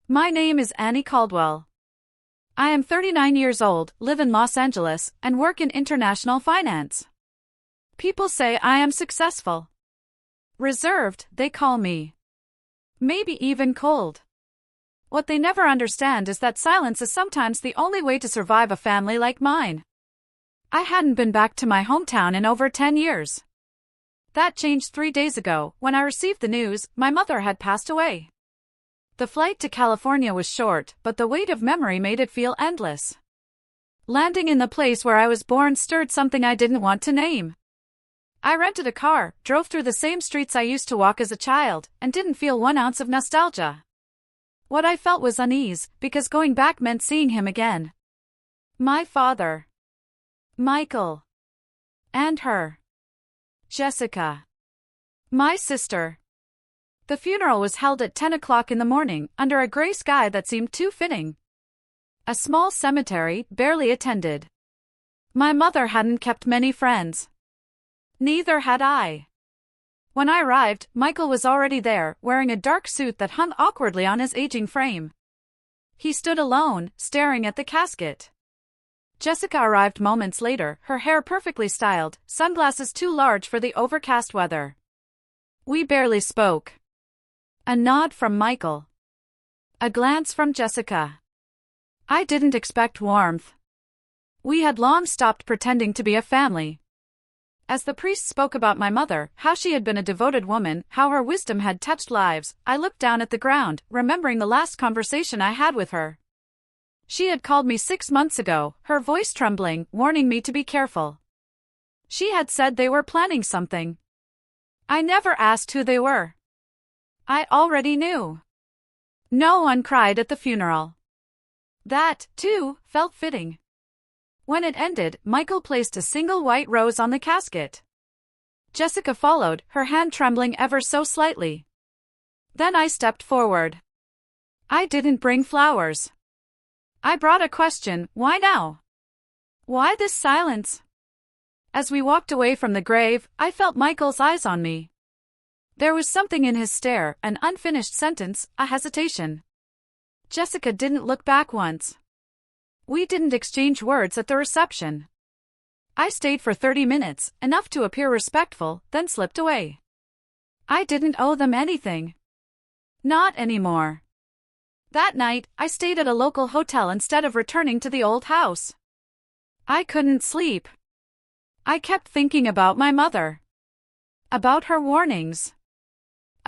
My name is Annie Caldwell. I am 39 years old, live in Los Angeles, and work in international finance. People say I am successful. Reserved, they call me. Maybe even cold. What they never understand is that silence is sometimes the only way to survive a family like mine. I hadn't been back to my hometown in over 10 years. That changed 3 days ago, when I received the news my mother had passed away. The flight to California was short, but the weight of memory made it feel endless. Landing in the place where I was born stirred something I didn't want to name. I rented a car, drove through the same streets I used to walk as a child, and didn't feel 1 ounce of nostalgia. What I felt was unease, because going back meant seeing him again. My father. Michael. And her. Jessica. My sister. The funeral was held at 10 o'clock in the morning, under a gray sky that seemed too fitting. A small cemetery, barely attended. My mother hadn't kept many friends. Neither had I. When I arrived, Michael was already there, wearing a dark suit that hung awkwardly on his aging frame. He stood alone, staring at the casket. Jessica arrived moments later, her hair perfectly styled, sunglasses too large for the overcast weather. We barely spoke. A nod from Michael. A glance from Jessica. I didn't expect warmth. We had long stopped pretending to be a family. As the priest spoke about my mother, how she had been a devoted woman, how her wisdom had touched lives, I looked down at the ground, remembering the last conversation I had with her. She had called me 6 months ago, her voice trembling, warning me to be careful. She had said they were planning something. I never asked who they were. I already knew. No one cried at the funeral. That, too, felt fitting. When it ended, Michael placed a single white rose on the casket. Jessica followed, her hand trembling ever so slightly. Then I stepped forward. I didn't bring flowers. I brought a question: why now? Why this silence? As we walked away from the grave, I felt Michael's eyes on me. There was something in his stare, an unfinished sentence, a hesitation. Jessica didn't look back once. We didn't exchange words at the reception. I stayed for 30 minutes, enough to appear respectful, then slipped away. I didn't owe them anything. Not anymore. That night, I stayed at a local hotel instead of returning to the old house. I couldn't sleep. I kept thinking about my mother. About her warnings.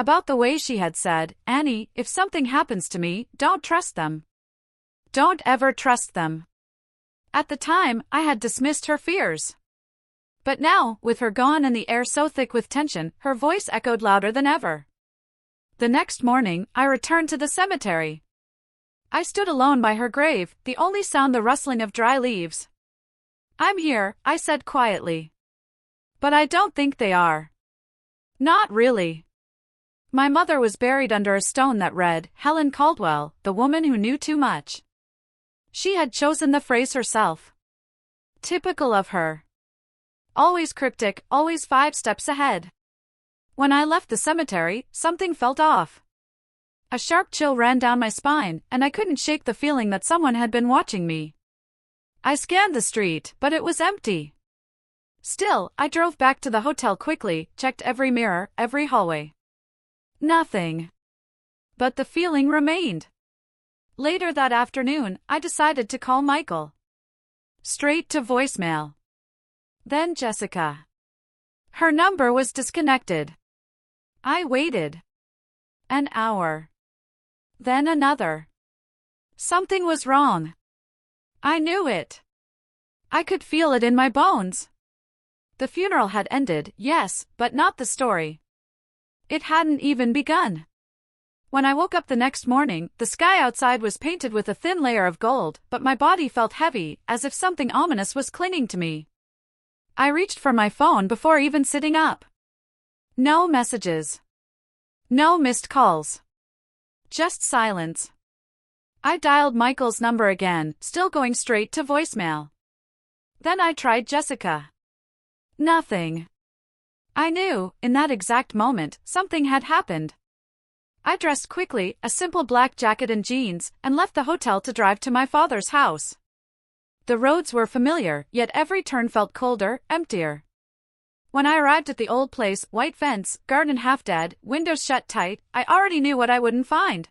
About the way she had said, "Annie, if something happens to me, don't trust them. Don't ever trust them." At the time, I had dismissed her fears. But now, with her gone and the air so thick with tension, her voice echoed louder than ever. The next morning, I returned to the cemetery. I stood alone by her grave, the only sound the rustling of dry leaves. "I'm here," I said quietly. "But I don't think they are." Not really. My mother was buried under a stone that read, "Helen Caldwell, the woman who knew too much." She had chosen the phrase herself. Typical of her. Always cryptic, always 5 steps ahead. When I left the cemetery, something felt off. A sharp chill ran down my spine, and I couldn't shake the feeling that someone had been watching me. I scanned the street, but it was empty. Still, I drove back to the hotel quickly, checked every mirror, every hallway. Nothing. But the feeling remained. Later that afternoon, I decided to call Michael. Straight to voicemail. Then Jessica. Her number was disconnected. I waited. An hour. Then another. Something was wrong. I knew it. I could feel it in my bones. The funeral had ended, yes, but not the story. It hadn't even begun. When I woke up the next morning, the sky outside was painted with a thin layer of gold, but my body felt heavy, as if something ominous was clinging to me. I reached for my phone before even sitting up. No messages. No missed calls. Just silence. I dialed Michael's number again, still going straight to voicemail. Then I tried Jessica. Nothing. I knew, in that exact moment, something had happened. I dressed quickly, a simple black jacket and jeans, and left the hotel to drive to my father's house. The roads were familiar, yet every turn felt colder, emptier. When I arrived at the old place, white fence, garden half dead, windows shut tight, I already knew what I wouldn't find.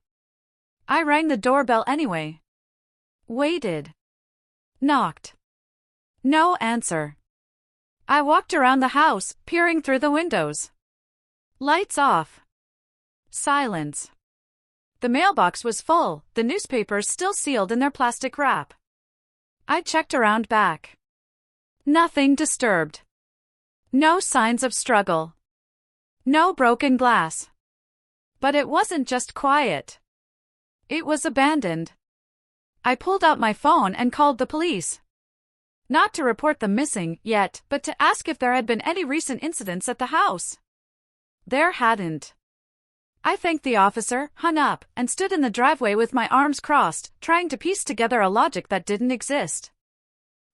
I rang the doorbell anyway. Waited. Knocked. No answer. I walked around the house, peering through the windows. Lights off. Silence. The mailbox was full, the newspapers still sealed in their plastic wrap. I checked around back. Nothing disturbed. No signs of struggle. No broken glass. But it wasn't just quiet. It was abandoned. I pulled out my phone and called the police. Not to report them missing yet, but to ask if there had been any recent incidents at the house. There hadn't. I thanked the officer, hung up, and stood in the driveway with my arms crossed, trying to piece together a logic that didn't exist.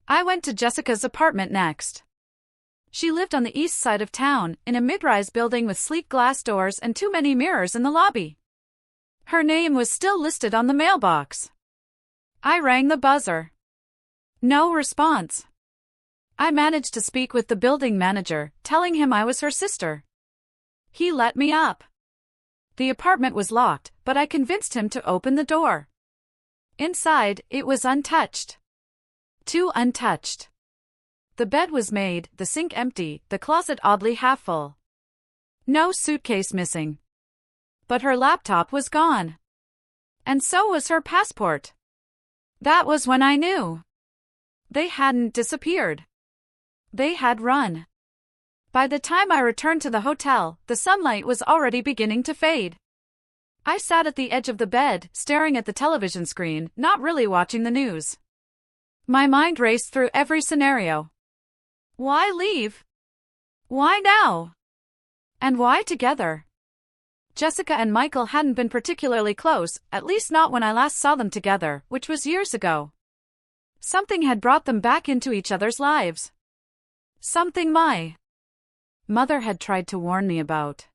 I went to Jessica's apartment next. She lived on the east side of town, in a mid-rise building with sleek glass doors and too many mirrors in the lobby. Her name was still listed on the mailbox. I rang the buzzer. No response. I managed to speak with the building manager, telling him I was her sister. He let me up. The apartment was locked, but I convinced him to open the door. Inside, it was untouched. Too untouched. The bed was made, the sink empty, the closet oddly half full. No suitcase missing. But her laptop was gone. And so was her passport. That was when I knew. They hadn't disappeared. They had run. By the time I returned to the hotel, the sunlight was already beginning to fade. I sat at the edge of the bed, staring at the television screen, not really watching the news. My mind raced through every scenario. Why leave? Why now? And why together? Jessica and Michael hadn't been particularly close, at least not when I last saw them together, which was years ago. Something had brought them back into each other's lives. Something my mother had tried to warn me about.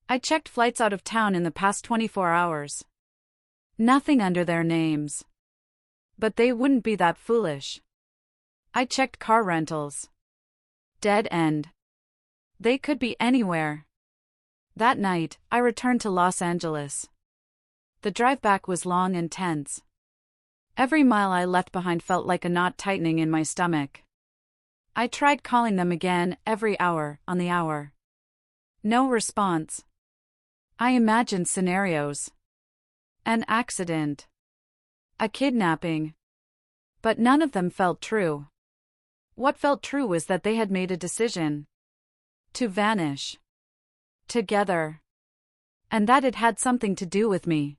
I checked flights out of town in the past 24 hours. Nothing under their names. But they wouldn't be that foolish. I checked car rentals. Dead end. They could be anywhere. That night, I returned to Los Angeles. The drive back was long and tense. Every mile I left behind felt like a knot tightening in my stomach. I tried calling them again, every hour, on the hour. No response. I imagined scenarios. An accident. A kidnapping. But none of them felt true. What felt true was that they had made a decision. To vanish. Together. And that it had something to do with me.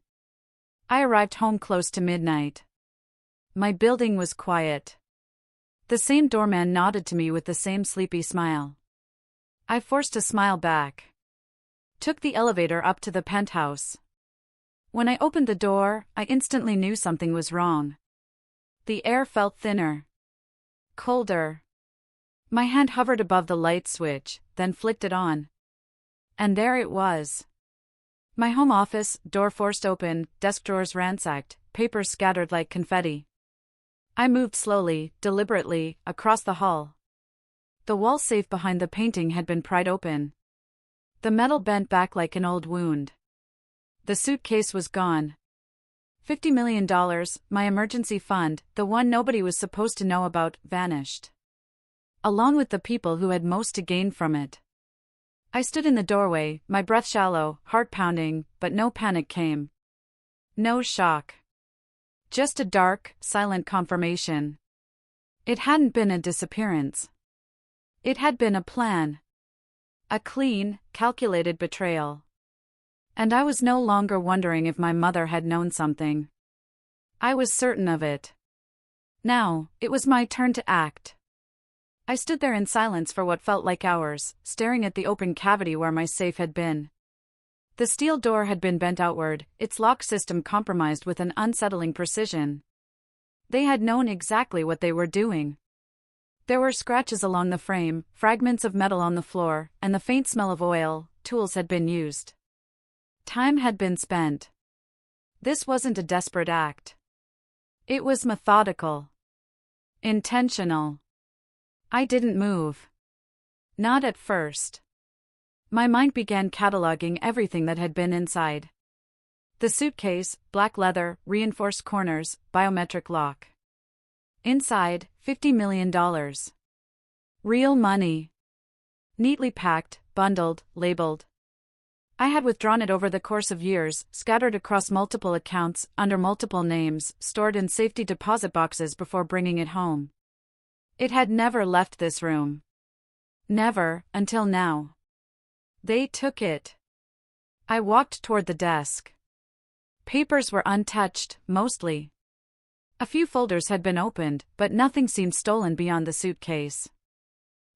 I arrived home close to midnight. My building was quiet. The same doorman nodded to me with the same sleepy smile. I forced a smile back. Took the elevator up to the penthouse. When I opened the door, I instantly knew something was wrong. The air felt thinner. Colder. My hand hovered above the light switch, then flicked it on. And there it was. My home office, door forced open, desk drawers ransacked, papers scattered like confetti. I moved slowly, deliberately, across the hall. The wall safe behind the painting had been pried open. The metal bent back like an old wound. The suitcase was gone. $50 million, my emergency fund, the one nobody was supposed to know about, vanished. Along with the people who had most to gain from it. I stood in the doorway, my breath shallow, heart pounding, but no panic came. No shock. Just a dark, silent confirmation. It hadn't been a disappearance. It had been a plan. A clean, calculated betrayal. And I was no longer wondering if my mother had known something. I was certain of it. Now, it was my turn to act. I stood there in silence for what felt like hours, staring at the open cavity where my safe had been. The steel door had been bent outward, its lock system compromised with an unsettling precision. They had known exactly what they were doing. There were scratches along the frame, fragments of metal on the floor, and the faint smell of oil. Tools had been used. Time had been spent. This wasn't a desperate act. It was methodical. Intentional. I didn't move. Not at first. My mind began cataloging everything that had been inside. The suitcase, black leather, reinforced corners, biometric lock. Inside, $50 million. Real money. Neatly packed, bundled, labeled. I had withdrawn it over the course of years, scattered across multiple accounts, under multiple names, stored in safety deposit boxes before bringing it home. It had never left this room. Never, until now. They took it. I walked toward the desk. Papers were untouched, mostly. A few folders had been opened, but nothing seemed stolen beyond the suitcase.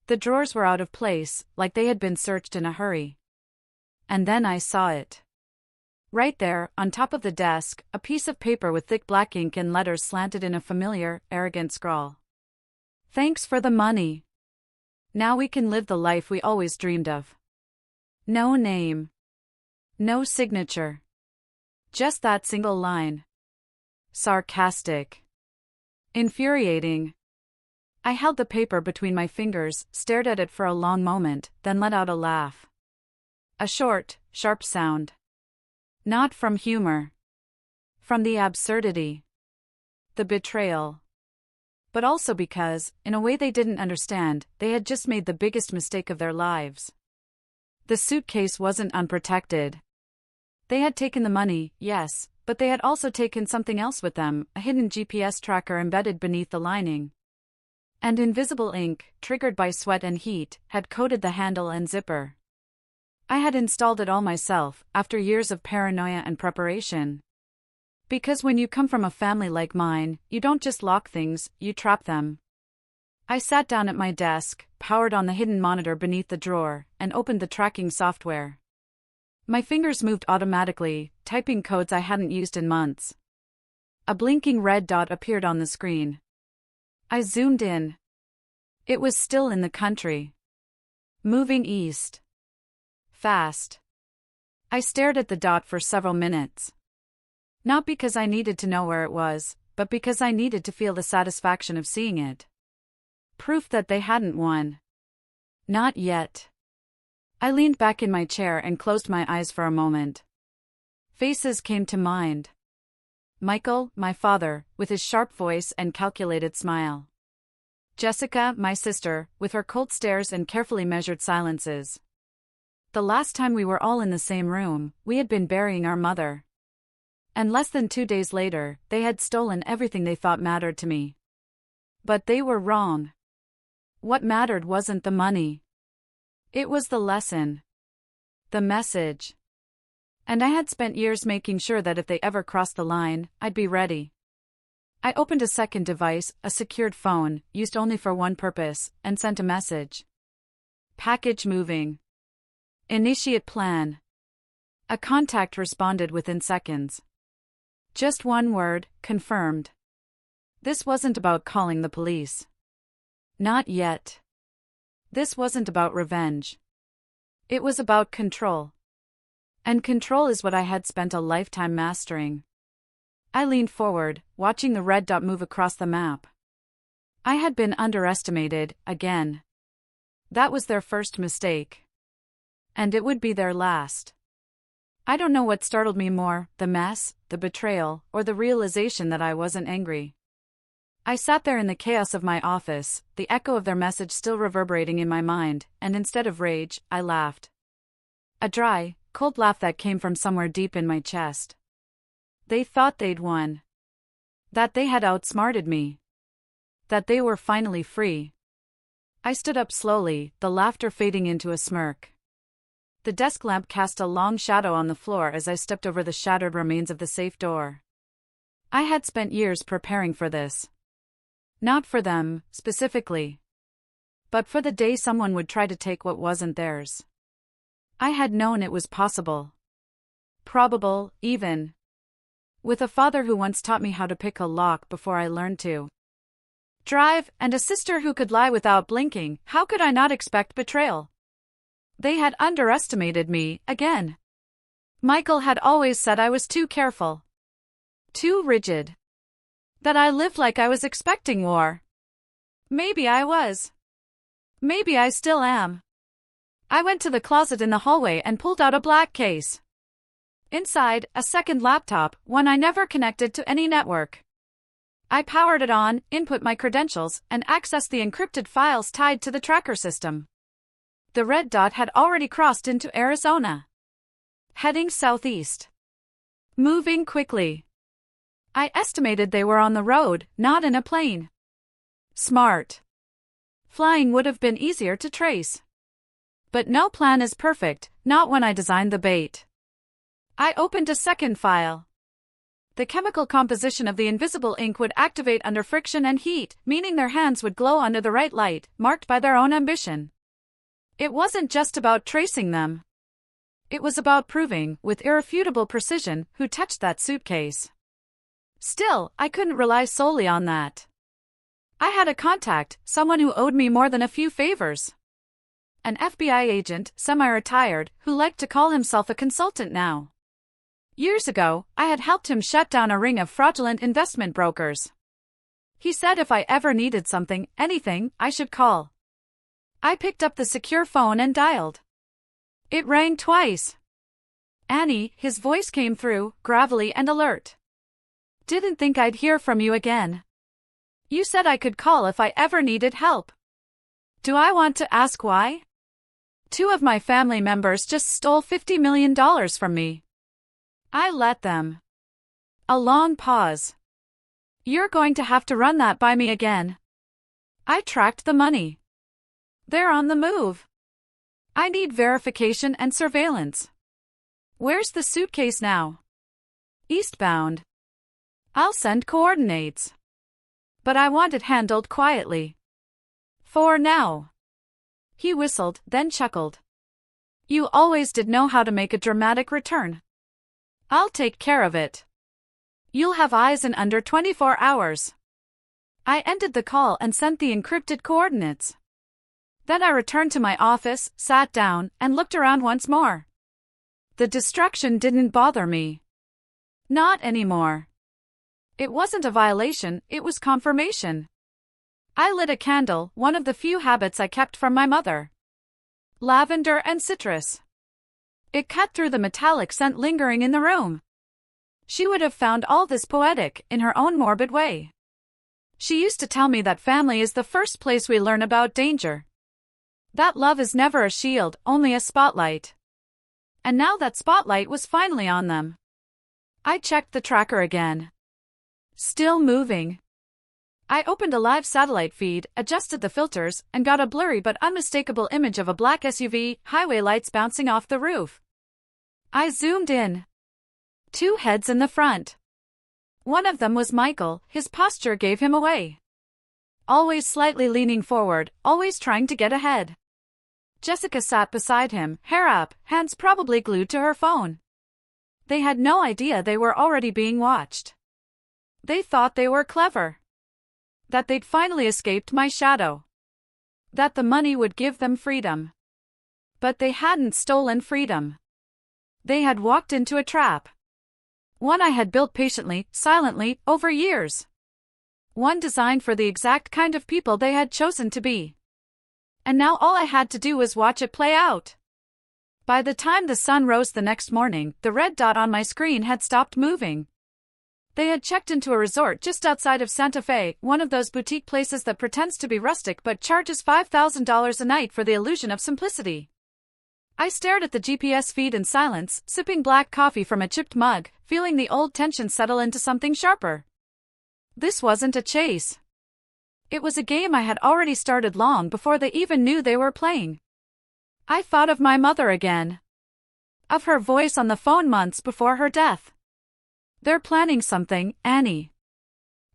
The drawers were out of place, like they had been searched in a hurry. And then I saw it. Right there, on top of the desk, a piece of paper with thick black ink and letters slanted in a familiar, arrogant scrawl. Thanks for the money. Now we can live the life we always dreamed of. No name. No signature. Just that single line. Sarcastic. Infuriating. I held the paper between my fingers, stared at it for a long moment, then let out a laugh. A short, sharp sound. Not from humor. From the absurdity. The betrayal. But also because, in a way they didn't understand, they had just made the biggest mistake of their lives. The suitcase wasn't unprotected. They had taken the money, yes, but they had also taken something else with them, a hidden GPS tracker embedded beneath the lining. And invisible ink, triggered by sweat and heat, had coated the handle and zipper. I had installed it all myself, after years of paranoia and preparation. Because when you come from a family like mine, you don't just lock things, you trap them. I sat down at my desk, powered on the hidden monitor beneath the drawer, and opened the tracking software. My fingers moved automatically, typing codes I hadn't used in months. A blinking red dot appeared on the screen. I zoomed in. It was still in the country. Moving east. Fast. I stared at the dot for several minutes. Not because I needed to know where it was, but because I needed to feel the satisfaction of seeing it. Proof that they hadn't won. Not yet. I leaned back in my chair and closed my eyes for a moment. Faces came to mind. Michael, my father, with his sharp voice and calculated smile. Jessica, my sister, with her cold stares and carefully measured silences. The last time we were all in the same room, we had been burying our mother. And less than 2 days later, they had stolen everything they thought mattered to me. But they were wrong. What mattered wasn't the money. It was the lesson. The message. And I had spent years making sure that if they ever crossed the line, I'd be ready. I opened a second device, a secured phone, used only for one purpose, and sent a message. Package moving. Initiate plan. A contact responded within seconds. Just one word, confirmed. This wasn't about calling the police. Not yet. This wasn't about revenge. It was about control. And control is what I had spent a lifetime mastering. I leaned forward, watching the red dot move across the map. I had been underestimated, again. That was their first mistake. And it would be their last. I don't know what startled me more, the mess, the betrayal, or the realization that I wasn't angry. I sat there in the chaos of my office, the echo of their message still reverberating in my mind, and instead of rage, I laughed. A dry, cold laugh that came from somewhere deep in my chest. They thought they'd won. That they had outsmarted me. That they were finally free. I stood up slowly, the laughter fading into a smirk. The desk lamp cast a long shadow on the floor as I stepped over the shattered remains of the safe door. I had spent years preparing for this. Not for them, specifically. But for the day someone would try to take what wasn't theirs. I had known it was possible. Probable, even. With a father who once taught me how to pick a lock before I learned to drive, and a sister who could lie without blinking, how could I not expect betrayal? They had underestimated me, again. Michael had always said I was too careful. Too rigid. That I lived like I was expecting war. Maybe I was. Maybe I still am. I went to the closet in the hallway and pulled out a black case. Inside, a second laptop, one I never connected to any network. I powered it on, input my credentials, and accessed the encrypted files tied to the tracker system. The red dot had already crossed into Arizona. Heading southeast. Moving quickly. I estimated they were on the road, not in a plane. Smart. Flying would have been easier to trace. But no plan is perfect, not when I designed the bait. I opened a second file. The chemical composition of the invisible ink would activate under friction and heat, meaning their hands would glow under the right light, marked by their own ambition. It wasn't just about tracing them. It was about proving, with irrefutable precision, who touched that suitcase. Still, I couldn't rely solely on that. I had a contact, someone who owed me more than a few favors. An FBI agent, semi-retired, who liked to call himself a consultant now. Years ago, I had helped him shut down a ring of fraudulent investment brokers. He said if I ever needed something, anything, I should call. I picked up the secure phone and dialed. It rang twice. Annie, his voice came through, gravelly and alert. Didn't think I'd hear from you again. You said I could call if I ever needed help. Do I want to ask why? 2 of my family members just stole $50 million from me. I let them. A long pause. You're going to have to run that by me again. I tracked the money. They're on the move. I need verification and surveillance. Where's the suitcase now? Eastbound. I'll send coordinates. But I want it handled quietly. For now. He whistled, then chuckled. You always did know how to make a dramatic return. I'll take care of it. You'll have eyes in under 24 hours. I ended the call and sent the encrypted coordinates. Then I returned to my office, sat down, and looked around once more. The distraction didn't bother me. Not anymore. It wasn't a violation, it was confirmation. I lit a candle, one of the few habits I kept from my mother. Lavender and citrus. It cut through the metallic scent lingering in the room. She would have found all this poetic, in her own morbid way. She used to tell me that family is the first place we learn about danger. That love is never a shield, only a spotlight. And now that spotlight was finally on them. I checked the tracker again. Still moving. I opened a live satellite feed, adjusted the filters, and got a blurry but unmistakable image of a black SUV, highway lights bouncing off the roof. I zoomed in. 2 heads in the front. One of them was Michael, his posture gave him away. Always slightly leaning forward, always trying to get ahead. Jessica sat beside him, hair up, hands probably glued to her phone. They had no idea they were already being watched. They thought they were clever. That they'd finally escaped my shadow. That the money would give them freedom. But they hadn't stolen freedom. They had walked into a trap. One I had built patiently, silently, over years. One designed for the exact kind of people they had chosen to be. And now all I had to do was watch it play out. By the time the sun rose the next morning, the red dot on my screen had stopped moving. They had checked into a resort just outside of Santa Fe, one of those boutique places that pretends to be rustic but charges $5,000 a night for the illusion of simplicity. I stared at the GPS feed in silence, sipping black coffee from a chipped mug, feeling the old tension settle into something sharper. This wasn't a chase. It was a game I had already started long before they even knew they were playing. I thought of my mother again. Of her voice on the phone months before her death. They're planning something, Annie.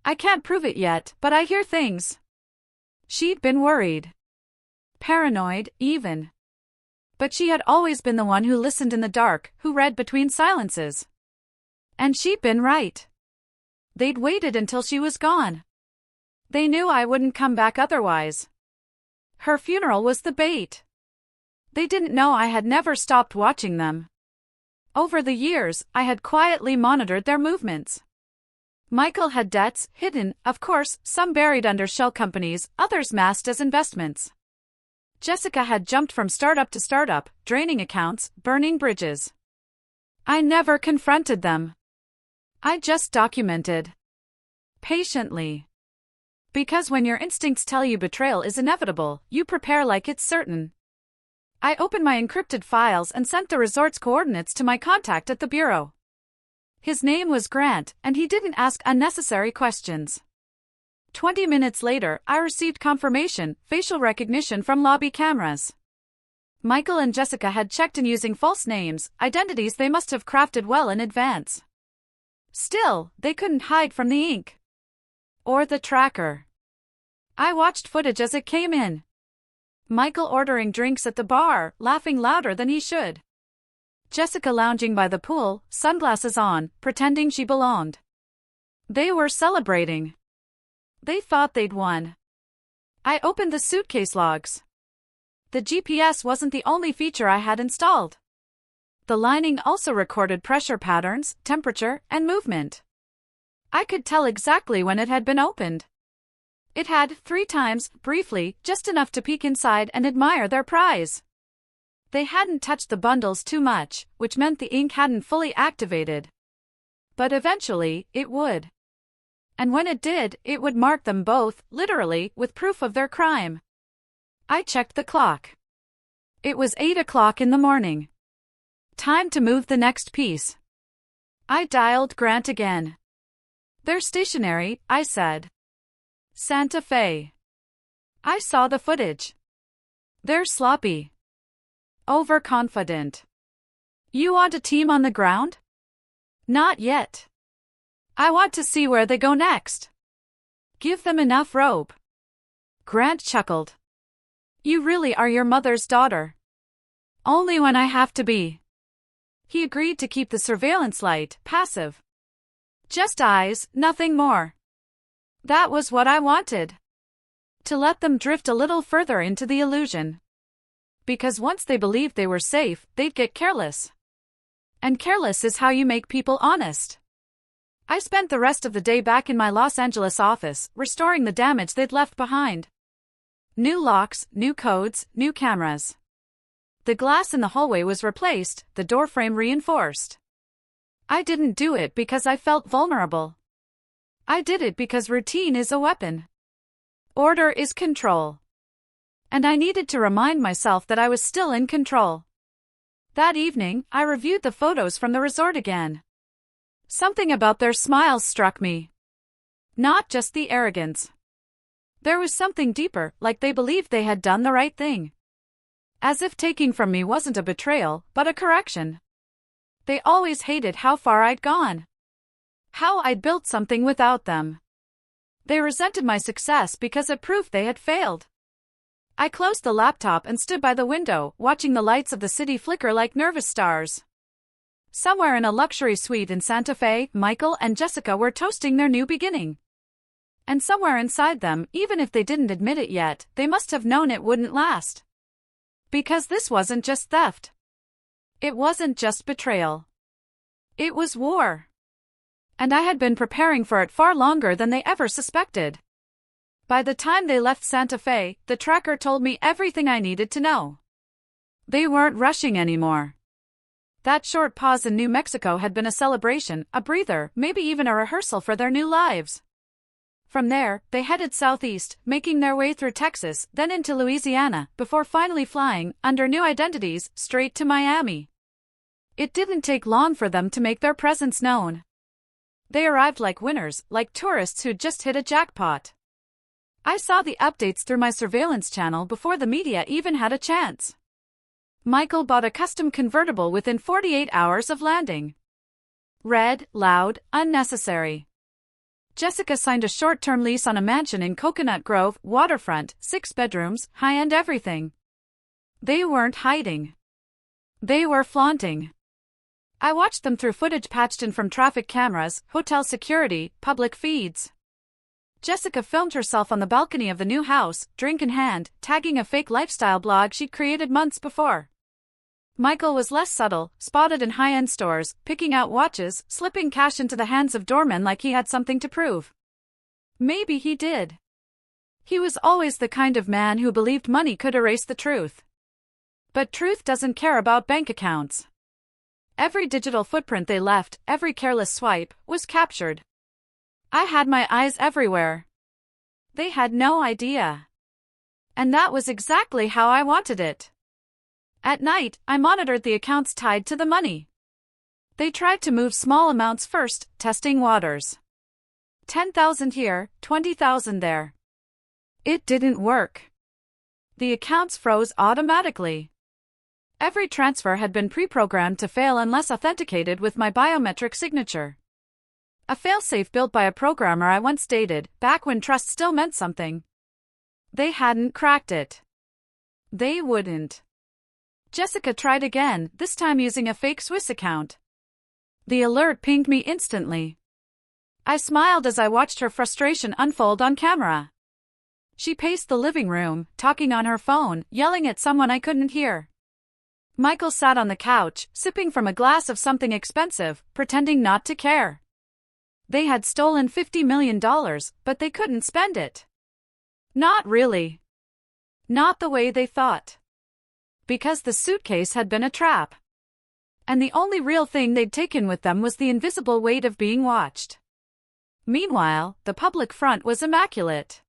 I can't prove it yet, but I hear things. She'd been worried. Paranoid, even. But she had always been the one who listened in the dark, who read between silences. And she'd been right. They'd waited until she was gone. They knew I wouldn't come back otherwise. Her funeral was the bait. They didn't know I had never stopped watching them. Over the years, I had quietly monitored their movements. Michael had debts, hidden, of course, some buried under shell companies, others masked as investments. Jessica had jumped from startup to startup, draining accounts, burning bridges. I never confronted them. I just documented. Patiently. Because when your instincts tell you betrayal is inevitable, you prepare like it's certain. I opened my encrypted files and sent the resort's coordinates to my contact at the bureau. His name was Grant, and he didn't ask unnecessary questions. 20 minutes later, I received confirmation, facial recognition from lobby cameras. Michael and Jessica had checked in using false names, identities they must have crafted well in advance. Still, they couldn't hide from the ink. Or the tracker. I watched footage as it came in. Michael ordering drinks at the bar, laughing louder than he should. Jessica lounging by the pool, sunglasses on, pretending she belonged. They were celebrating. They thought they'd won. I opened the suitcase logs. The GPS wasn't the only feature I had installed. The lining also recorded pressure patterns, temperature, and movement. I could tell exactly when it had been opened. It had 3 times, briefly, just enough to peek inside and admire their prize. They hadn't touched the bundles too much, which meant the ink hadn't fully activated. But eventually, it would. And when it did, it would mark them both, literally, with proof of their crime. I checked the clock. It was 8 o'clock in the morning. Time to move the next piece. I dialed Grant again. They're stationary, I said. Santa Fe. I saw the footage. They're sloppy. Overconfident. You want a team on the ground? Not yet. I want to see where they go next. Give them enough rope. Grant chuckled. You really are your mother's daughter. Only when I have to be. He agreed to keep the surveillance light, passive. Just eyes, nothing more. That was what I wanted. To let them drift a little further into the illusion. Because once they believed they were safe, they'd get careless. And careless is how you make people honest. I spent the rest of the day back in my Los Angeles office, restoring the damage they'd left behind. New locks, new codes, new cameras. The glass in the hallway was replaced, the door frame reinforced. I didn't do it because I felt vulnerable. I did it because routine is a weapon. Order is control. And I needed to remind myself that I was still in control. That evening, I reviewed the photos from the resort again. Something about their smiles struck me. Not just the arrogance. There was something deeper, like they believed they had done the right thing. As if taking from me wasn't a betrayal, but a correction. They always hated how far I'd gone. How I'd built something without them. They resented my success because it proved they had failed. I closed the laptop and stood by the window, watching the lights of the city flicker like nervous stars. Somewhere in a luxury suite in Santa Fe, Michael and Jessica were toasting their new beginning. And somewhere inside them, even if they didn't admit it yet, they must have known it wouldn't last. Because this wasn't just theft. It wasn't just betrayal. It was war. And I had been preparing for it far longer than they ever suspected. By the time they left Santa Fe, the tracker told me everything I needed to know. They weren't rushing anymore. That short pause in New Mexico had been a celebration, a breather, maybe even a rehearsal for their new lives. From there, they headed southeast, making their way through Texas, then into Louisiana, before finally flying, under new identities, straight to Miami. It didn't take long for them to make their presence known. They arrived like winners, like tourists who'd just hit a jackpot. I saw the updates through my surveillance channel before the media even had a chance. Michael bought a custom convertible within 48 hours of landing. Red, loud, unnecessary. Jessica signed a short-term lease on a mansion in Coconut Grove, waterfront, 6 bedrooms, high-end everything. They weren't hiding. They were flaunting. I watched them through footage patched in from traffic cameras, hotel security, public feeds. Jessica filmed herself on the balcony of the new house, drink in hand, tagging a fake lifestyle blog she'd created months before. Michael was less subtle, spotted in high-end stores, picking out watches, slipping cash into the hands of doormen like he had something to prove. Maybe he did. He was always the kind of man who believed money could erase the truth. But truth doesn't care about bank accounts. Every digital footprint they left, every careless swipe, was captured. I had my eyes everywhere. They had no idea. And that was exactly how I wanted it. At night, I monitored the accounts tied to the money. They tried to move small amounts first, testing waters. 10,000 here, 20,000 there. It didn't work. The accounts froze automatically. Every transfer had been pre-programmed to fail unless authenticated with my biometric signature. A failsafe built by a programmer I once dated, back when trust still meant something. They hadn't cracked it. They wouldn't. Jessica tried again, this time using a fake Swiss account. The alert pinged me instantly. I smiled as I watched her frustration unfold on camera. She paced the living room, talking on her phone, yelling at someone I couldn't hear. Michael sat on the couch, sipping from a glass of something expensive, pretending not to care. They had stolen $50 million, but they couldn't spend it. Not really. Not the way they thought. Because the suitcase had been a trap. And the only real thing they'd taken with them was the invisible weight of being watched. Meanwhile, the public front was immaculate.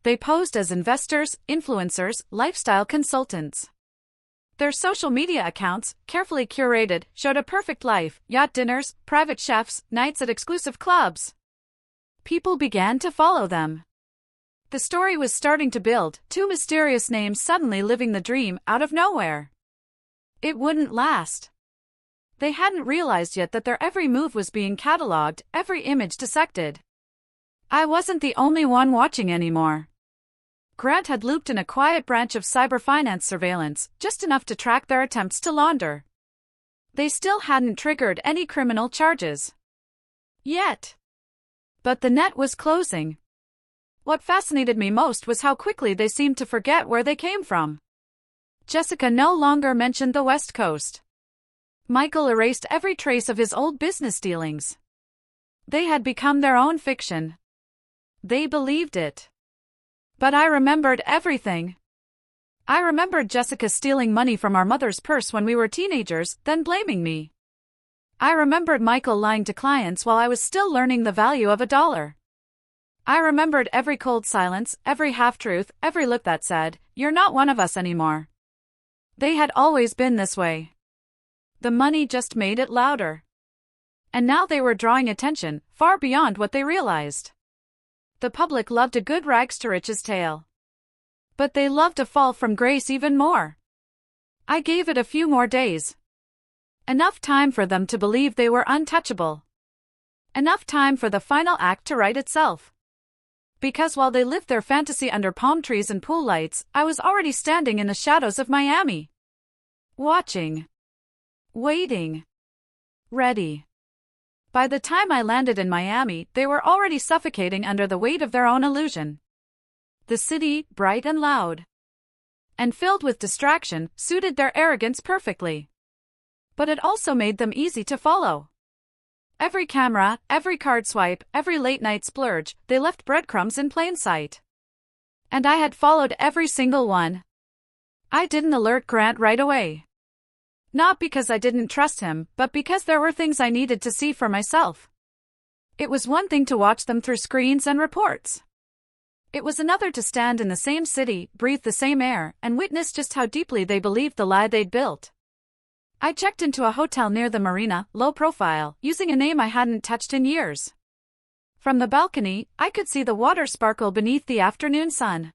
They posed as investors, influencers, lifestyle consultants. Their social media accounts, carefully curated, showed a perfect life, yacht dinners, private chefs, nights at exclusive clubs. People began to follow them. The story was starting to build, two mysterious names suddenly living the dream out of nowhere. It wouldn't last. They hadn't realized yet that their every move was being catalogued, every image dissected. I wasn't the only one watching anymore. Grant had looped in a quiet branch of cyber finance surveillance, just enough to track their attempts to launder. They still hadn't triggered any criminal charges. Yet. But the net was closing. What fascinated me most was how quickly they seemed to forget where they came from. Jessica no longer mentioned the West Coast. Michael erased every trace of his old business dealings. They had become their own fiction. They believed it. But I remembered everything. I remembered Jessica stealing money from our mother's purse when we were teenagers, then blaming me. I remembered Michael lying to clients while I was still learning the value of $1. I remembered every cold silence, every half-truth, every look that said, "You're not one of us anymore." They had always been this way. The money just made it louder. And now they were drawing attention, far beyond what they realized. The public loved a good rags to riches tale. But they loved a fall from grace even more. I gave it a few more days. Enough time for them to believe they were untouchable. Enough time for the final act to write itself. Because while they lived their fantasy under palm trees and pool lights, I was already standing in the shadows of Miami. Watching. Waiting. Ready. By the time I landed in Miami, they were already suffocating under the weight of their own illusion. The city, bright and loud, and filled with distraction, suited their arrogance perfectly. But it also made them easy to follow. Every camera, every card swipe, every late-night splurge, they left breadcrumbs in plain sight. And I had followed every single one. I didn't alert Grant right away. Not because I didn't trust him, but because there were things I needed to see for myself. It was one thing to watch them through screens and reports. It was another to stand in the same city, breathe the same air, and witness just how deeply they believed the lie they'd built. I checked into a hotel near the marina, low profile, using a name I hadn't touched in years. From the balcony, I could see the water sparkle beneath the afternoon sun.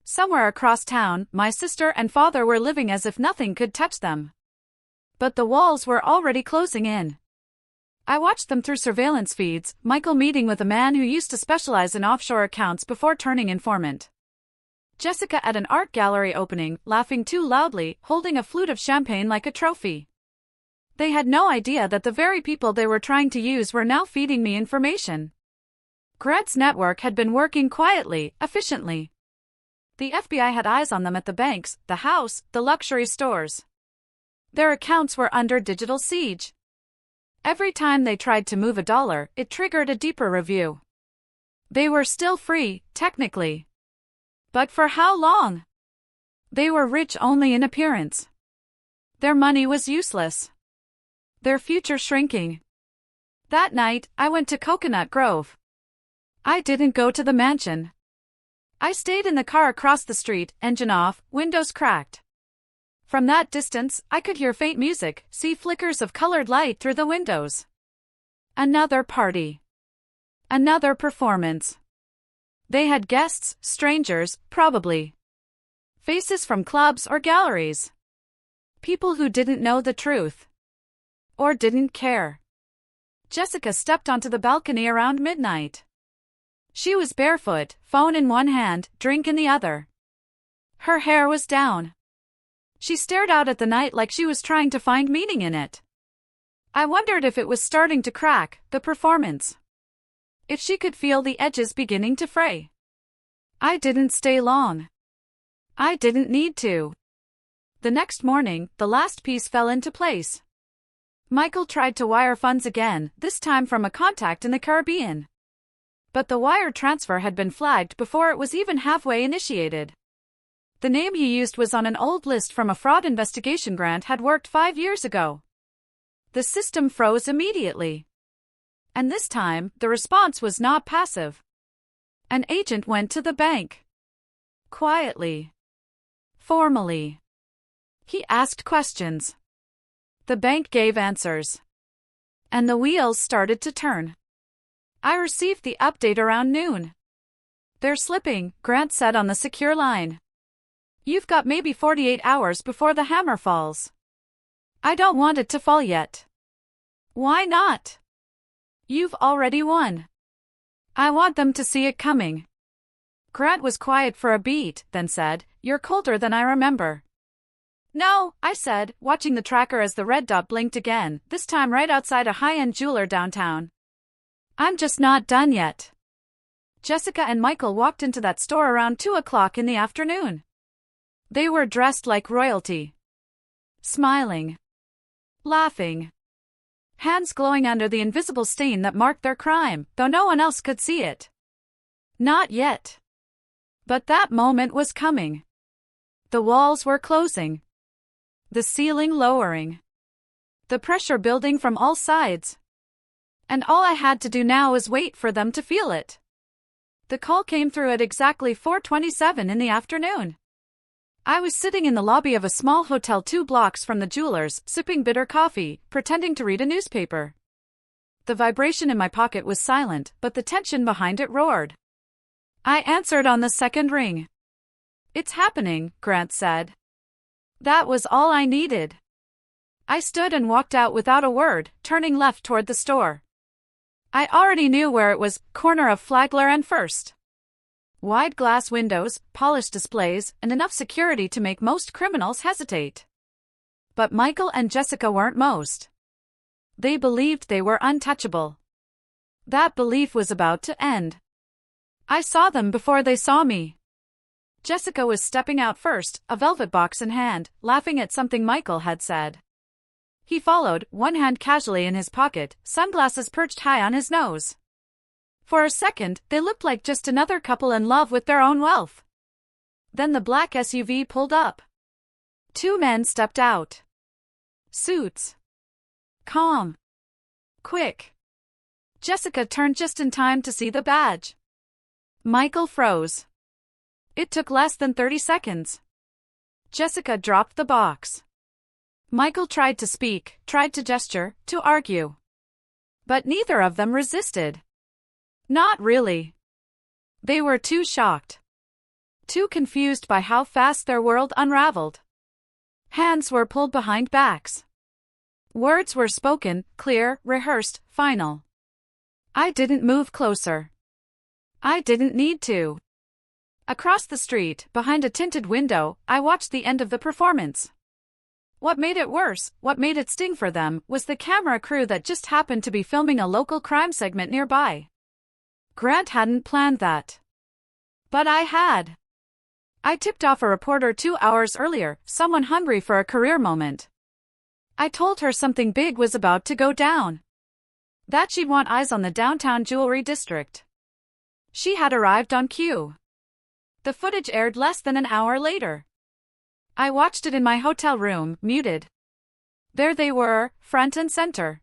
Somewhere across town, my sister and father were living as if nothing could touch them. But the walls were already closing in. I watched them through surveillance feeds, Michael meeting with a man who used to specialize in offshore accounts before turning informant. Jessica at an art gallery opening, laughing too loudly, holding a flute of champagne like a trophy. They had no idea that the very people they were trying to use were now feeding me information. Grant's network had been working quietly, efficiently. The FBI had eyes on them at the banks, the house, the luxury stores. Their accounts were under digital siege. Every time they tried to move a dollar, it triggered a deeper review. They were still free, technically. But for how long? They were rich only in appearance. Their money was useless. Their future shrinking. That night, I went to Coconut Grove. I didn't go to the mansion. I stayed in the car across the street, engine off, windows cracked. From that distance, I could hear faint music, see flickers of colored light through the windows. Another party. Another performance. They had guests, strangers, probably. Faces from clubs or galleries. People who didn't know the truth. Or didn't care. Jessica stepped onto the balcony around midnight. She was barefoot, phone in one hand, drink in the other. Her hair was down. She stared out at the night like she was trying to find meaning in it. I wondered if it was starting to crack, the performance. If she could feel the edges beginning to fray. I didn't stay long. I didn't need to. The next morning, the last piece fell into place. Michael tried to wire funds again, this time from a contact in the Caribbean. But the wire transfer had been flagged before it was even halfway initiated. The name he used was on an old list from a fraud investigation grant had worked 5 years ago. The system froze immediately. And this time, the response was not passive. An agent went to the bank. Quietly. Formally. He asked questions. The bank gave answers. And the wheels started to turn. I received the update around noon. They're slipping, Grant said on the secure line. You've got maybe 48 hours before the hammer falls. I don't want it to fall yet. Why not? You've already won. I want them to see it coming. Grant was quiet for a beat, then said, You're colder than I remember. No, I said, watching the tracker as the red dot blinked again, this time right outside a high-end jeweler downtown. I'm just not done yet. Jessica and Michael walked into that store around 2 o'clock in the afternoon. They were dressed like royalty. Smiling. Laughing. Hands glowing under the invisible stain that marked their crime, though no one else could see it. Not yet. But that moment was coming. The walls were closing. The ceiling lowering. The pressure building from all sides. And all I had to do now was wait for them to feel it. The call came through at exactly 4:27 in the afternoon. I was sitting in the lobby of a small hotel 2 blocks from the jeweler's, sipping bitter coffee, pretending to read a newspaper. The vibration in my pocket was silent, but the tension behind it roared. I answered on the second ring. It's happening, Grant said. That was all I needed. I stood and walked out without a word, turning left toward the store. I already knew where it was, corner of Flagler and First. Wide glass windows, polished displays, and enough security to make most criminals hesitate. But Michael and Jessica weren't most. They believed they were untouchable. That belief was about to end. I saw them before they saw me. Jessica was stepping out first, a velvet box in hand, laughing at something Michael had said. He followed, one hand casually in his pocket, sunglasses perched high on his nose. For a second, they looked like just another couple in love with their own wealth. Then the black SUV pulled up. 2 men stepped out. Suits. Calm. Quick. Jessica turned just in time to see the badge. Michael froze. It took less than 30 seconds. Jessica dropped the box. Michael tried to speak, tried to gesture, to argue. But neither of them resisted. Not really. They were too shocked. Too confused by how fast their world unraveled. Hands were pulled behind backs. Words were spoken, clear, rehearsed, final. I didn't move closer. I didn't need to. Across the street, behind a tinted window, I watched the end of the performance. What made it worse, what made it sting for them, was the camera crew that just happened to be filming a local crime segment nearby. Grant hadn't planned that. But I had. I tipped off a reporter 2 hours earlier, someone hungry for a career moment. I told her something big was about to go down. That she'd want eyes on the downtown jewelry district. She had arrived on cue. The footage aired less than an hour later. I watched it in my hotel room, muted. There they were, front and center.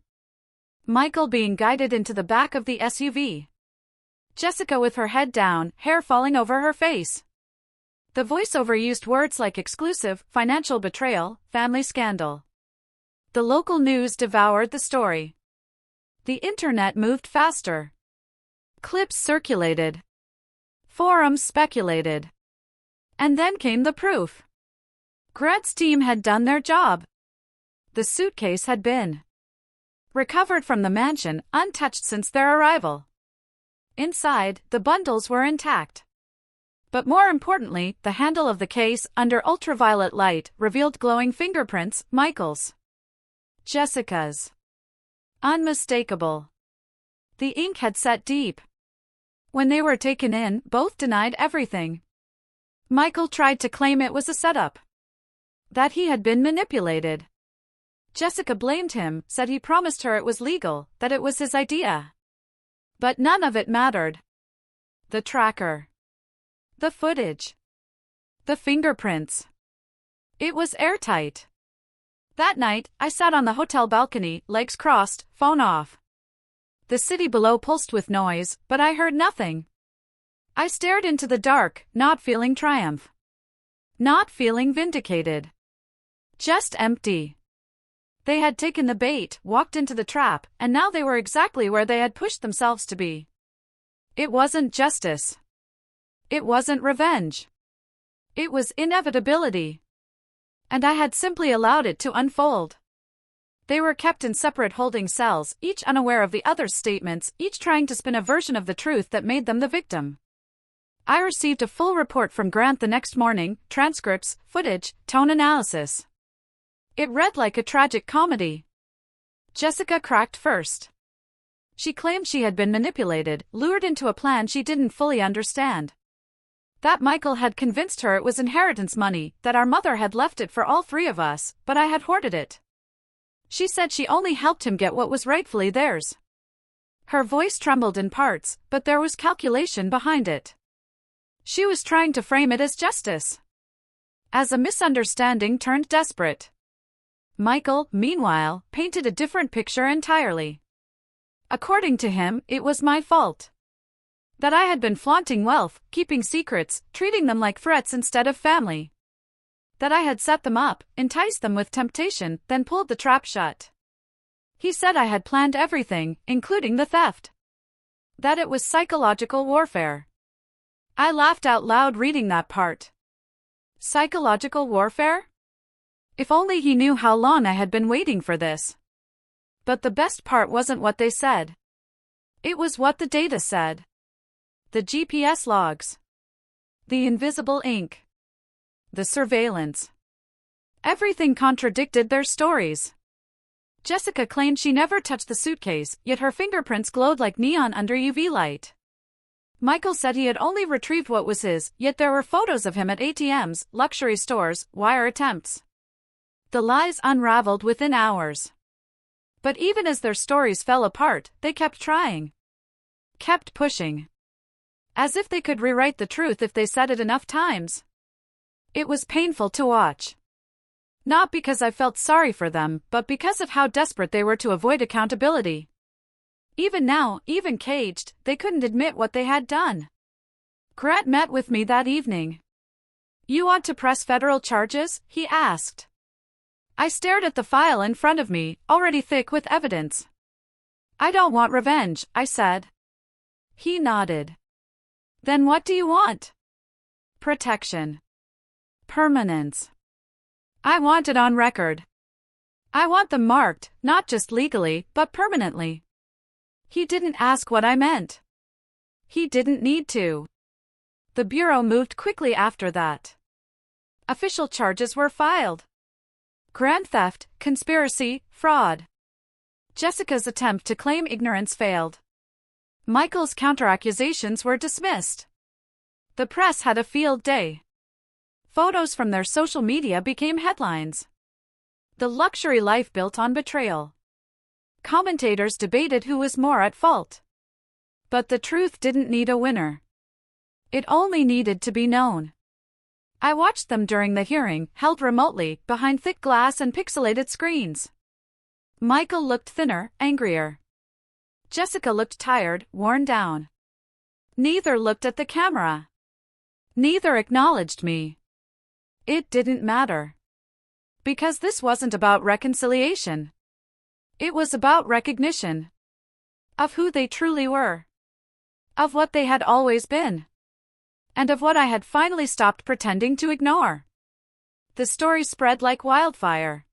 Michael being guided into the back of the SUV. Jessica with her head down, hair falling over her face. The voiceover used words like exclusive, financial betrayal, family scandal. The local news devoured the story. The internet moved faster. Clips circulated. Forums speculated. And then came the proof. Grant's team had done their job. The suitcase had been recovered from the mansion, untouched since their arrival. Inside, the bundles were intact. But more importantly, the handle of the case, under ultraviolet light, revealed glowing fingerprints, Michael's. Jessica's. Unmistakable. The ink had set deep. When they were taken in, both denied everything. Michael tried to claim it was a setup. That he had been manipulated. Jessica blamed him, said he promised her it was legal, that it was his idea. But none of it mattered. The tracker. The footage. The fingerprints. It was airtight. That night, I sat on the hotel balcony, legs crossed, phone off. The city below pulsed with noise, but I heard nothing. I stared into the dark, not feeling triumph. Not feeling vindicated. Just empty. They had taken the bait, walked into the trap, and now they were exactly where they had pushed themselves to be. It wasn't justice. It wasn't revenge. It was inevitability. And I had simply allowed it to unfold. They were kept in separate holding cells, each unaware of the other's statements, each trying to spin a version of the truth that made them the victim. I received a full report from Grant the next morning, transcripts, footage, tone analysis. It read like a tragic comedy. Jessica cracked first. She claimed she had been manipulated, lured into a plan she didn't fully understand. That Michael had convinced her it was inheritance money, that our mother had left it for all three of us, but I had hoarded it. She said she only helped him get what was rightfully theirs. Her voice trembled in parts, but there was calculation behind it. She was trying to frame it as justice. As a misunderstanding turned desperate. Michael, meanwhile, painted a different picture entirely. According to him, it was my fault. That I had been flaunting wealth, keeping secrets, treating them like threats instead of family. That I had set them up, enticed them with temptation, then pulled the trap shut. He said I had planned everything, including the theft. That it was psychological warfare. I laughed out loud reading that part. Psychological warfare? If only he knew how long I had been waiting for this. But the best part wasn't what they said. It was what the data said. The GPS logs. The invisible ink. The surveillance. Everything contradicted their stories. Jessica claimed she never touched the suitcase, yet her fingerprints glowed like neon under UV light. Michael said he had only retrieved what was his, yet there were photos of him at ATMs, luxury stores, wire attempts. The lies unraveled within hours. But even as their stories fell apart, they kept trying. Kept pushing. As if they could rewrite the truth if they said it enough times. It was painful to watch. Not because I felt sorry for them, but because of how desperate they were to avoid accountability. Even now, even caged, they couldn't admit what they had done. Grant met with me that evening. "You want to press federal charges?" he asked. I stared at the file in front of me, already thick with evidence. "I don't want revenge," I said. He nodded. "Then what do you want?" "Protection. Permanence. I want it on record. I want them marked, not just legally, but permanently." He didn't ask what I meant. He didn't need to. The Bureau moved quickly after that. Official charges were filed. Grand theft, conspiracy, fraud. Jessica's attempt to claim ignorance failed. Michael's counter-accusations were dismissed. The press had a field day. Photos from their social media became headlines. The luxury life built on betrayal. Commentators debated who was more at fault. But the truth didn't need a winner. It only needed to be known. I watched them during the hearing, held remotely, behind thick glass and pixelated screens. Michael looked thinner, angrier. Jessica looked tired, worn down. Neither looked at the camera. Neither acknowledged me. It didn't matter. Because this wasn't about reconciliation. It was about recognition. Of who they truly were. Of what they had always been. And of what I had finally stopped pretending to ignore. The story spread like wildfire.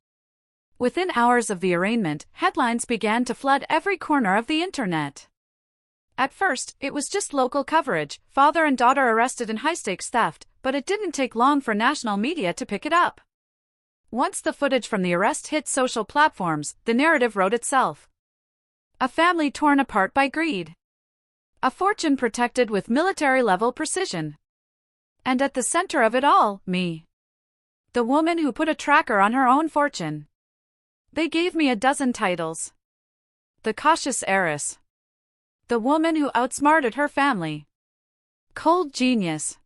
Within hours of the arraignment, headlines began to flood every corner of the internet. At first, it was just local coverage, father and daughter arrested in high-stakes theft, but it didn't take long for national media to pick it up. Once the footage from the arrest hit social platforms, the narrative wrote itself. A family torn apart by greed. A fortune protected with military-level precision. And at the center of it all, me. The woman who put a tracker on her own fortune. They gave me a dozen titles. The cautious heiress. The woman who outsmarted her family. Cold genius.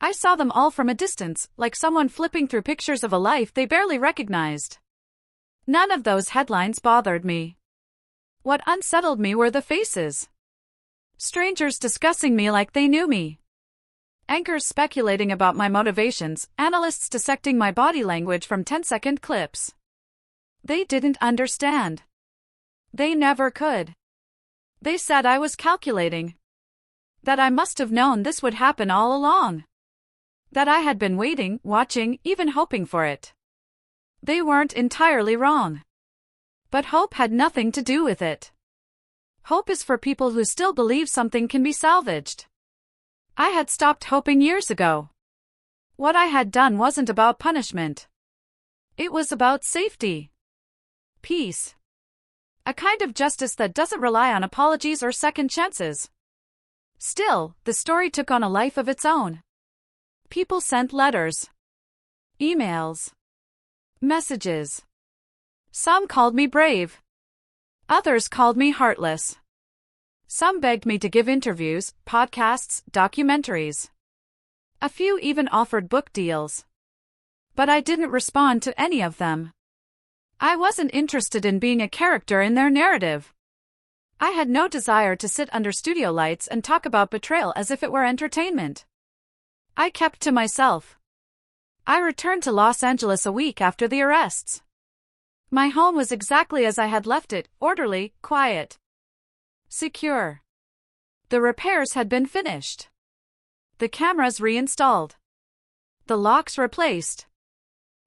I saw them all from a distance, like someone flipping through pictures of a life they barely recognized. None of those headlines bothered me. What unsettled me were the faces. Strangers discussing me like they knew me. Anchors speculating about my motivations, analysts dissecting my body language from 10-second clips. They didn't understand. They never could. They said I was calculating. That I must have known this would happen all along. That I had been waiting, watching, even hoping for it. They weren't entirely wrong. But hope had nothing to do with it. Hope is for people who still believe something can be salvaged. I had stopped hoping years ago. What I had done wasn't about punishment. It was about safety. Peace. A kind of justice that doesn't rely on apologies or second chances. Still, the story took on a life of its own. People sent letters. Emails. Messages. Some called me brave. Others called me heartless. Some begged me to give interviews, podcasts, documentaries. A few even offered book deals. But I didn't respond to any of them. I wasn't interested in being a character in their narrative. I had no desire to sit under studio lights and talk about betrayal as if it were entertainment. I kept to myself. I returned to Los Angeles a week after the arrests. My home was exactly as I had left it, orderly, quiet. Secure. The repairs had been finished. The cameras reinstalled. The locks replaced.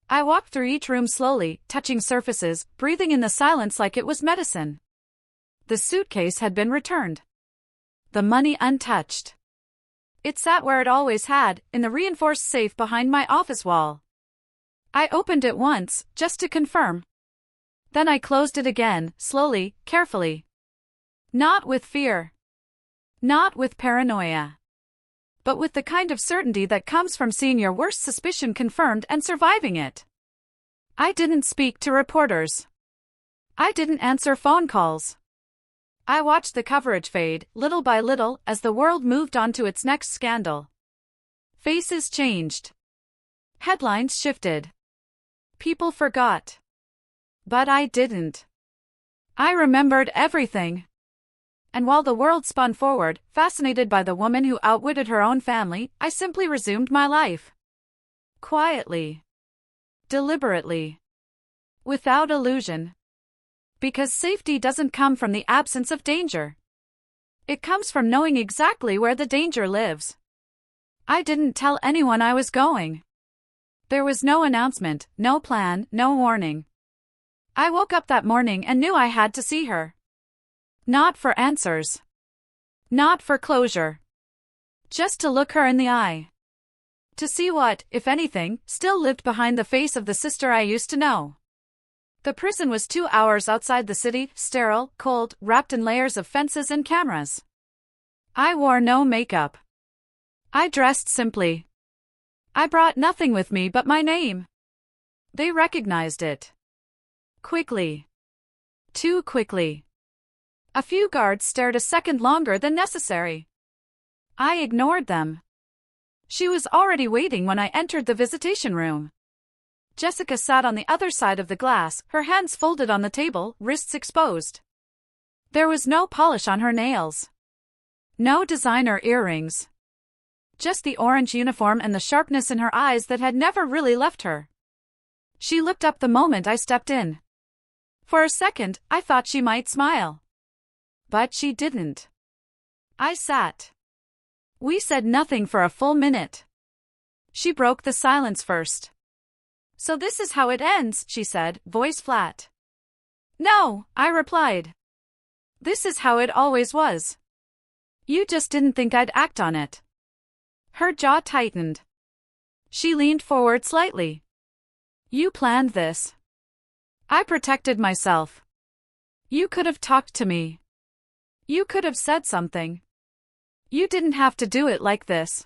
I walked through each room slowly, touching surfaces, breathing in the silence like it was medicine. The suitcase had been returned. The money untouched. It sat where it always had, in the reinforced safe behind my office wall. I opened it once, just to confirm. Then I closed it again, slowly, carefully. Not with fear. Not with paranoia. But with the kind of certainty that comes from seeing your worst suspicion confirmed and surviving it. I didn't speak to reporters. I didn't answer phone calls. I watched the coverage fade, little by little, as the world moved on to its next scandal. Faces changed. Headlines shifted. People forgot. But I didn't. I remembered everything. And while the world spun forward, fascinated by the woman who outwitted her own family, I simply resumed my life. Quietly. Deliberately. Without illusion. Because safety doesn't come from the absence of danger. It comes from knowing exactly where the danger lives. I didn't tell anyone I was going. There was no announcement, no plan, no warning. I woke up that morning and knew I had to see her. Not for answers. Not for closure. Just to look her in the eye. To see what, if anything, still lived behind the face of the sister I used to know. The prison was 2 hours outside the city, sterile, cold, wrapped in layers of fences and cameras. I wore no makeup. I dressed simply. I brought nothing with me but my name. They recognized it. Quickly. Too quickly. A few guards stared a second longer than necessary. I ignored them. She was already waiting when I entered the visitation room. Jessica sat on the other side of the glass, her hands folded on the table, wrists exposed. There was no polish on her nails. No designer earrings. Just the orange uniform and the sharpness in her eyes that had never really left her. She looked up the moment I stepped in. For a second, I thought she might smile. But she didn't. I sat. We said nothing for a full minute. She broke the silence first. "So this is how it ends," she said, voice flat. "No," I replied. "This is how it always was. You just didn't think I'd act on it." Her jaw tightened. She leaned forward slightly. "You planned this." I protected myself. "You could have talked to me. You could have said something. You didn't have to do it like this."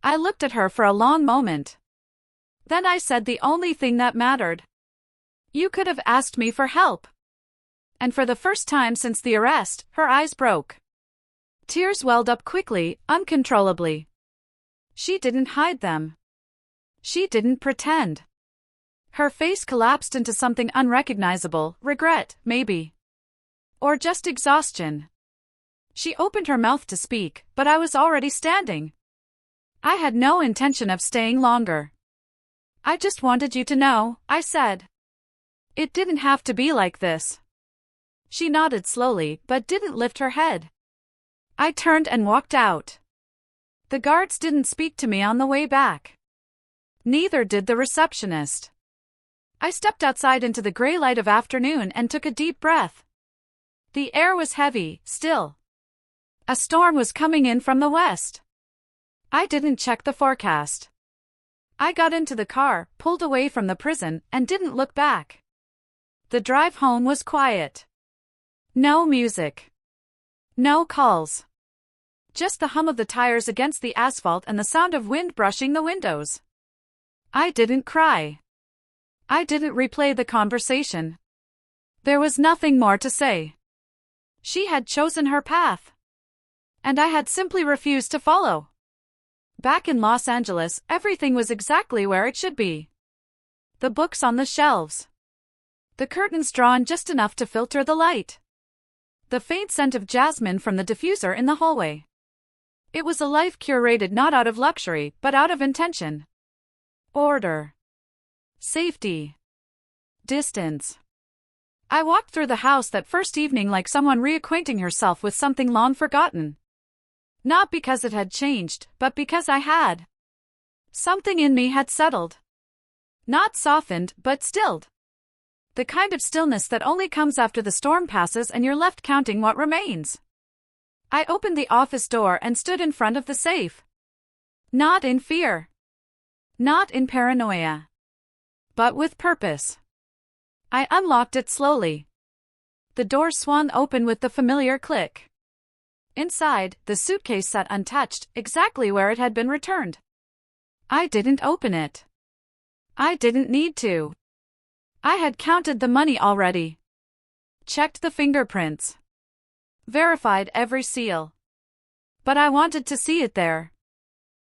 I looked at her for a long moment. Then I said the only thing that mattered. "You could have asked me for help." And for the first time since the arrest, her eyes broke. Tears welled up quickly, uncontrollably. She didn't hide them. She didn't pretend. Her face collapsed into something unrecognizable, regret, maybe. Or just exhaustion. She opened her mouth to speak, but I was already standing. I had no intention of staying longer. "I just wanted you to know," I said. "It didn't have to be like this." She nodded slowly, but didn't lift her head. I turned and walked out. The guards didn't speak to me on the way back. Neither did the receptionist. I stepped outside into the gray light of afternoon and took a deep breath. The air was heavy, still. A storm was coming in from the west. I didn't check the forecast. I got into the car, pulled away from the prison, and didn't look back. The drive home was quiet. No music. No calls. Just the hum of the tires against the asphalt and the sound of wind brushing the windows. I didn't cry. I didn't replay the conversation. There was nothing more to say. She had chosen her path. And I had simply refused to follow. Back in Los Angeles, everything was exactly where it should be. The books on the shelves. The curtains drawn just enough to filter the light. The faint scent of jasmine from the diffuser in the hallway. It was a life curated not out of luxury, but out of intention. Order. Safety. Distance. I walked through the house that first evening like someone reacquainting herself with something long forgotten. Not because it had changed, but because I had. Something in me had settled. Not softened, but stilled. The kind of stillness that only comes after the storm passes and you're left counting what remains. I opened the office door and stood in front of the safe. Not in fear. Not in paranoia. But with purpose. I unlocked it slowly. The door swung open with the familiar click. Inside, the suitcase sat untouched, exactly where it had been returned. I didn't open it. I didn't need to. I had counted the money already. Checked the fingerprints. Verified every seal. But I wanted to see it there.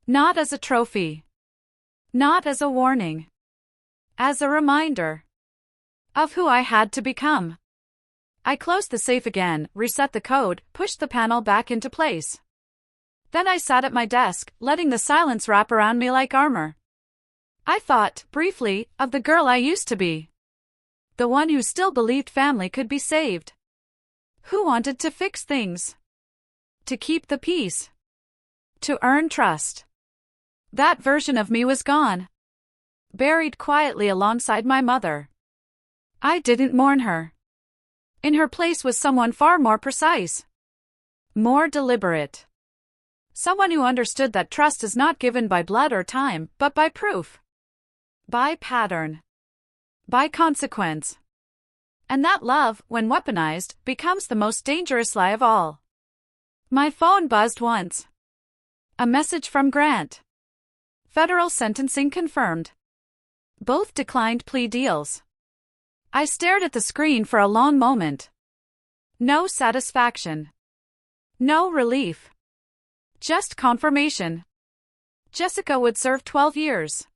Not as a trophy. Not as a warning. As a reminder. Of who I had to become. I closed the safe again, reset the code, pushed the panel back into place. Then I sat at my desk, letting the silence wrap around me like armor. I thought, briefly, of the girl I used to be. The one who still believed family could be saved. Who wanted to fix things. To keep the peace. To earn trust. That version of me was gone. Buried quietly alongside my mother. I didn't mourn her. In her place was someone far more precise. More deliberate. Someone who understood that trust is not given by blood or time, but by proof. By pattern. By consequence. And that love, when weaponized, becomes the most dangerous lie of all. My phone buzzed once. A message from Grant. Federal sentencing confirmed. Both declined plea deals. I stared at the screen for a long moment. No satisfaction. No relief. Just confirmation. Jessica would serve 12 years.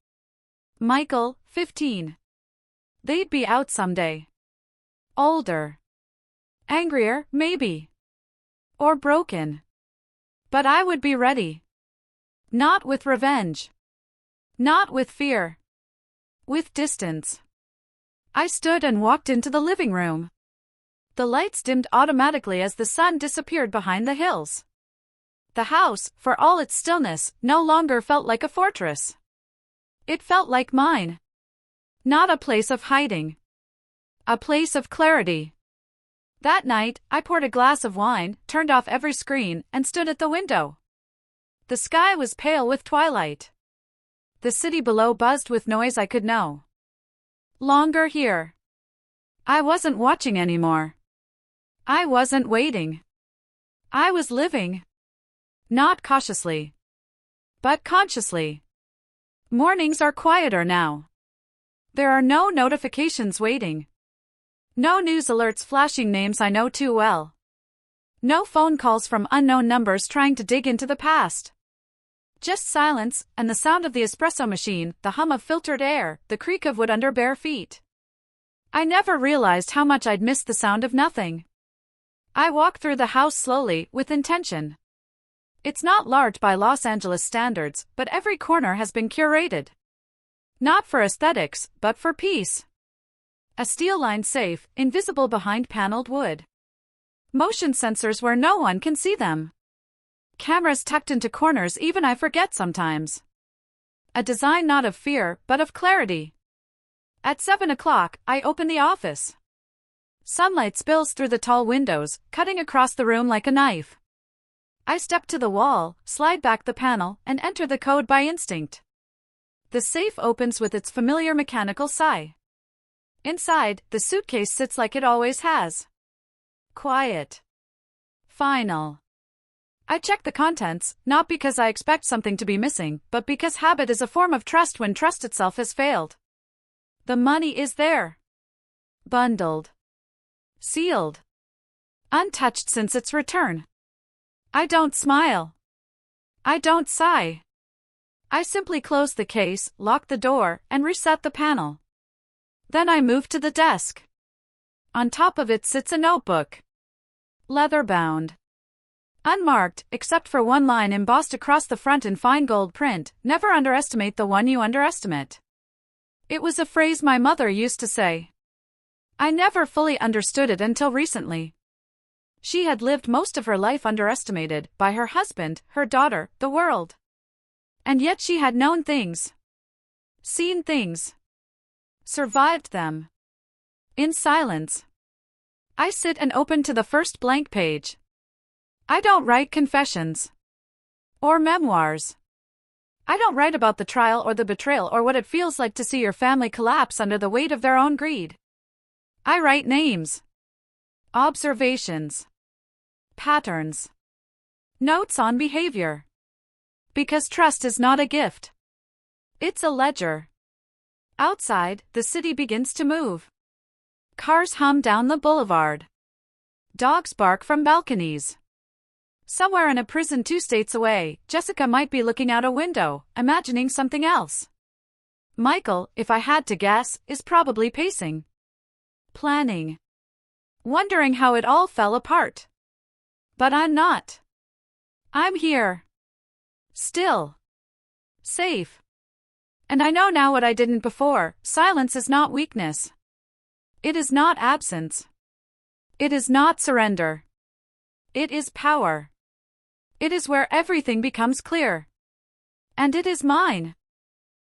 Michael, 15. They'd be out someday. Older. Angrier, maybe. Or broken. But I would be ready. Not with revenge. Not with fear. With distance. I stood and walked into the living room. The lights dimmed automatically as the sun disappeared behind the hills. The house, for all its stillness, no longer felt like a fortress. It felt like mine. Not a place of hiding. A place of clarity. That night, I poured a glass of wine, turned off every screen, and stood at the window. The sky was pale with twilight. The city below buzzed with noise I could know longer hear. I wasn't watching anymore. I wasn't waiting. I was living. Not cautiously, but consciously. Mornings are quieter now. There are no notifications waiting. No news alerts flashing names I know too well. No phone calls from unknown numbers trying to dig into the past. Just silence, and the sound of the espresso machine, the hum of filtered air, the creak of wood under bare feet. I never realized how much I'd missed the sound of nothing. I walk through the house slowly, with intention. It's not large by Los Angeles standards, but every corner has been curated. Not for aesthetics, but for peace. A steel-lined safe, invisible behind paneled wood. Motion sensors where no one can see them. Cameras tucked into corners even I forget sometimes. A design not of fear, but of clarity. At 7 o'clock, I open the office. Sunlight spills through the tall windows, cutting across the room like a knife. I step to the wall, slide back the panel, and enter the code by instinct. The safe opens with its familiar mechanical sigh. Inside, the suitcase sits like it always has. Quiet. Final. I check the contents, not because I expect something to be missing, but because habit is a form of trust when trust itself has failed. The money is there. Bundled. Sealed. Untouched since its return. I don't smile. I don't sigh. I simply close the case, lock the door, and reset the panel. Then I move to the desk. On top of it sits a notebook. Leather-bound. Unmarked, except for one line embossed across the front in fine gold print, "Never underestimate the one you underestimate." It was a phrase my mother used to say. I never fully understood it until recently. She had lived most of her life underestimated by her husband, her daughter, the world. And yet she had known things. Seen things. Survived them. In silence. I sit and open to the first blank page. I don't write confessions. Or memoirs. I don't write about the trial or the betrayal or what it feels like to see your family collapse under the weight of their own greed. I write names. Observations. Patterns. Notes on behavior. Because trust is not a gift. It's a ledger. Outside, the city begins to move. Cars hum down the boulevard. Dogs bark from balconies. Somewhere in a prison 2 states away, Jessica might be looking out a window, imagining something else. Michael, if I had to guess, is probably pacing. Planning. Wondering how it all fell apart. But I'm not. I'm here. Still. Safe. And I know now what I didn't before: silence is not weakness. It is not absence. It is not surrender. It is power. It is where everything becomes clear. And it is mine.